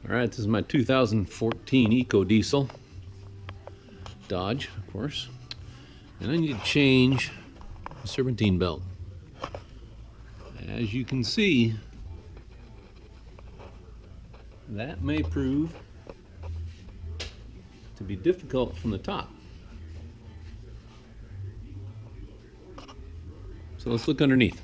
All right, this is my 2014 ecodiesel Dodge, of course, and I need to change the serpentine belt. As you can see, that may prove to be difficult from the top. So let's look underneath.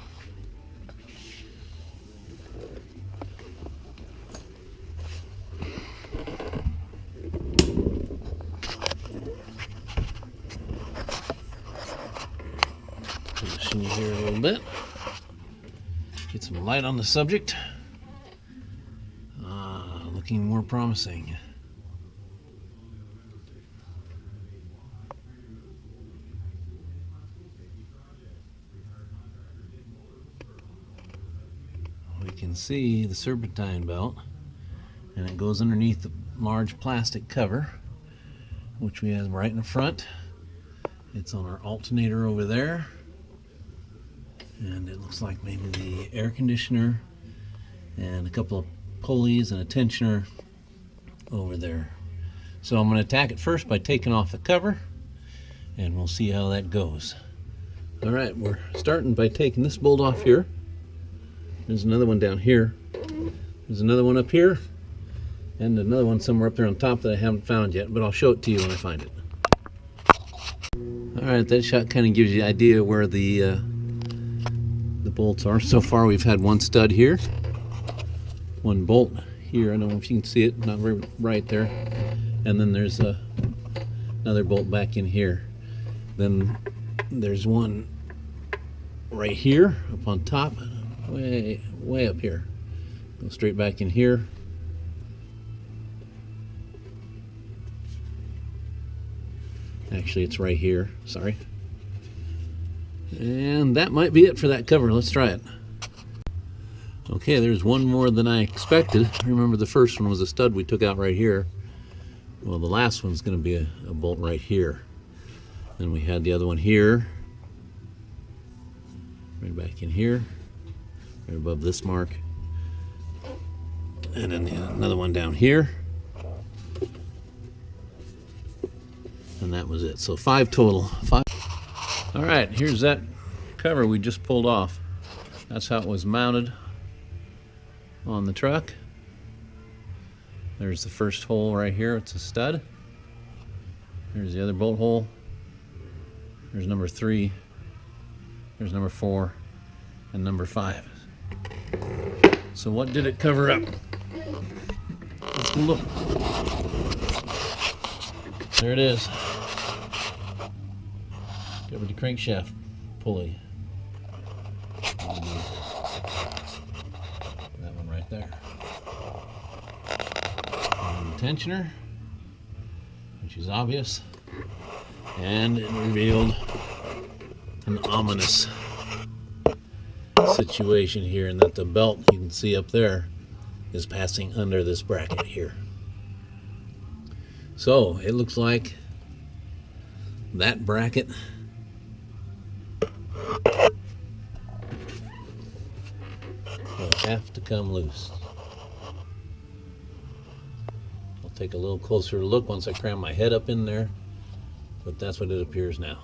Position you here a little bit. Get some light on the subject. Looking more promising. We can see the serpentine belt, and it goes underneath the large plastic cover, which we have right in the front. It's on our alternator over there, and it looks like maybe the air conditioner and a couple of pulleys and a tensioner over there. So I'm going to attack it first by taking off the cover, and we'll see how that goes. Alright, we're starting by taking this bolt off here. There's another one down here. There's another one up here, and another one somewhere up there on top that I haven't found yet, but I'll show it to you when I find it. Alright, that shot kind of gives you an idea where the bolts are. So far we've had one stud here, one bolt here, I don't know if you can see it, not very right there, and then there's another bolt back in here. Then there's one right here up on top, way up here. Go straight back in here. Actually, it's right here, sorry. And that might be it for that cover. Let's try it. Okay, there's one more than I expected. Remember, the first one was a stud we took out right here. Well, the last one's going to be a bolt right here. Then we had the other one here, right back in here, right above this mark, and then another one down here, and that was it. So 5 total. 5. All right, here's that cover we just pulled off. That's how it was mounted on the truck. There's the first hole right here, it's a stud. There's the other bolt hole. There's number 3. There's number 4 and number 5. So what did it cover up? Let's go look. There it is. Covered the crankshaft pulley. That one right there. And the tensioner, which is obvious, and it revealed an ominous situation here, and that the belt you can see up there is passing under this bracket here. So it looks like that bracket will have to come loose. I'll take a little closer look once I cram my head up in there, but that's what it appears now.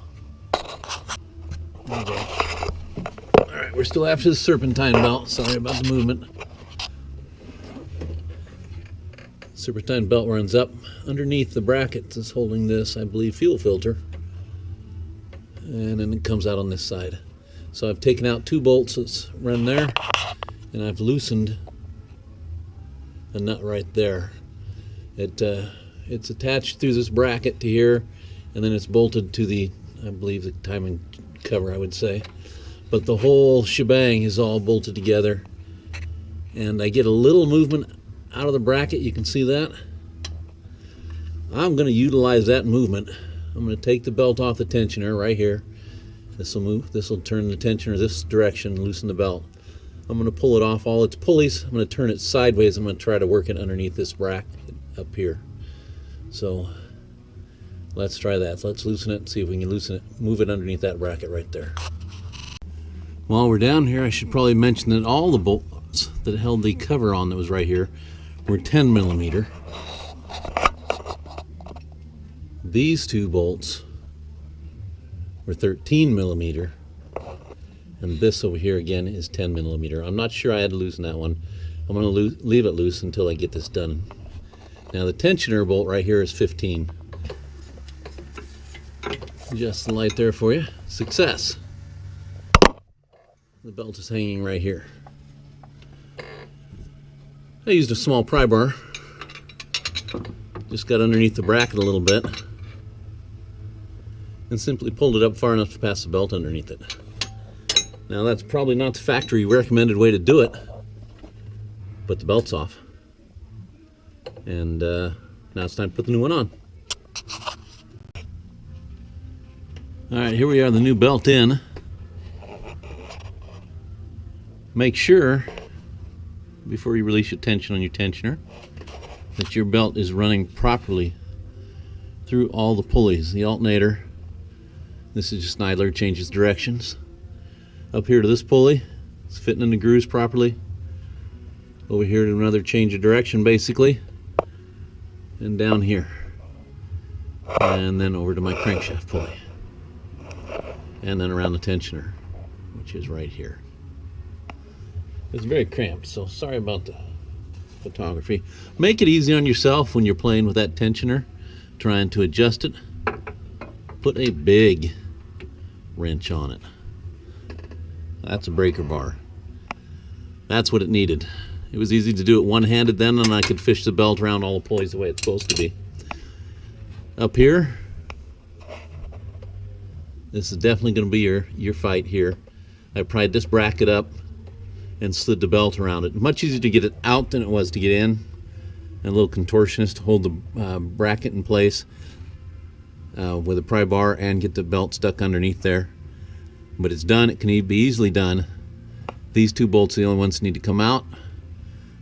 Okay. Alright, we're still after the serpentine belt. Sorry about the movement. Serpentine belt runs up underneath the bracket that's holding this, I believe, fuel filter, and then it comes out on this side. So I've taken out 2 bolts that's run there, and I've loosened a nut right there. It's attached through this bracket to here, and then it's bolted to the, I believe, the timing cover, I would say. But the whole shebang is all bolted together, and I get a little movement out of the bracket. You can see that. I'm going to utilize that movement. I'm going to take the belt off the tensioner right here. This will move. This will turn the tensioner this direction, loosen the belt. I'm going to pull it off all its pulleys. I'm going to turn it sideways. I'm going to try to work it underneath this bracket up here. So let's try that. Let's loosen it, see if we can loosen it, move it underneath that bracket right there. While we're down here, I should probably mention that all the bolts that held the cover on that was right here were 10 millimeter. These two bolts were 13 millimeter. And this over here again is 10 millimeter. I'm not sure I had to loosen that one. I'm going to leave it loose until I get this done. Now the tensioner bolt right here is 15. Just the light there for you. Success. The belt is hanging right here. I used a small pry bar. Just got underneath the bracket a little bit and simply pulled it up far enough to pass the belt underneath it. Now that's probably not the factory recommended way to do it, but the belt's off. And now it's time to put the new one on. Alright, here we are, the new belt in. Make sure, before you release your tension on your tensioner, that your belt is running properly through all the pulleys. The alternator, this is just an idler, changes directions. Up here to this pulley, it's fitting in the grooves properly. Over here to another change of direction basically. And down here. And then over to my crankshaft pulley. And then around the tensioner, which is right here. It's very cramped, so sorry about the photography. Make it easy on yourself when you're playing with that tensioner, trying to adjust it. Put a big wrench on it. That's a breaker bar. That's what it needed. It was easy to do it one-handed then, and I could fish the belt around all the pulleys the way it's supposed to be. Up here, this is definitely going to be your fight here. I pried this bracket up and slid the belt around it. Much easier to get it out than it was to get in. And a little contortionist to hold the bracket in place with a pry bar and get the belt stuck underneath there. But it's done. It can be easily done. These two bolts are the only ones that need to come out.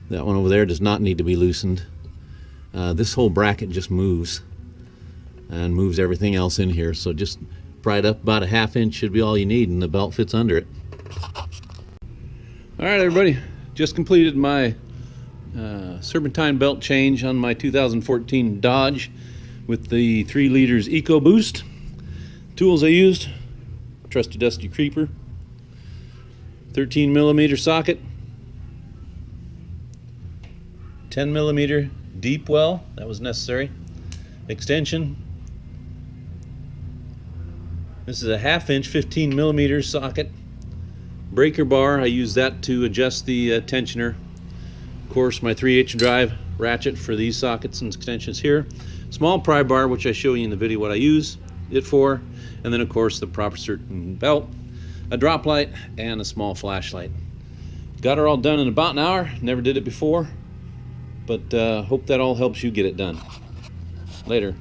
That one over there does not need to be loosened. This whole bracket just moves and moves everything else in here. So just pry it up about a ½ inch should be all you need, and the belt fits under it. All right, everybody, just completed my Serpentine belt change on my 2014 Dodge with the 3 liters EcoBoost. Tools I used: trusty dusty creeper, 13 millimeter socket, 10 millimeter deep well, that was necessary, extension. This is a ½ inch 15 millimeter socket. Breaker bar, I use that to adjust the tensioner. Of course, my 3/8 drive ratchet for these sockets and extensions here. Small pry bar, which I show you in the video what I use it for. And then of course the proper certain belt, a drop light, and a small flashlight. Got her all done in about an hour. Never did it before, but hope that all helps you get it done. Later.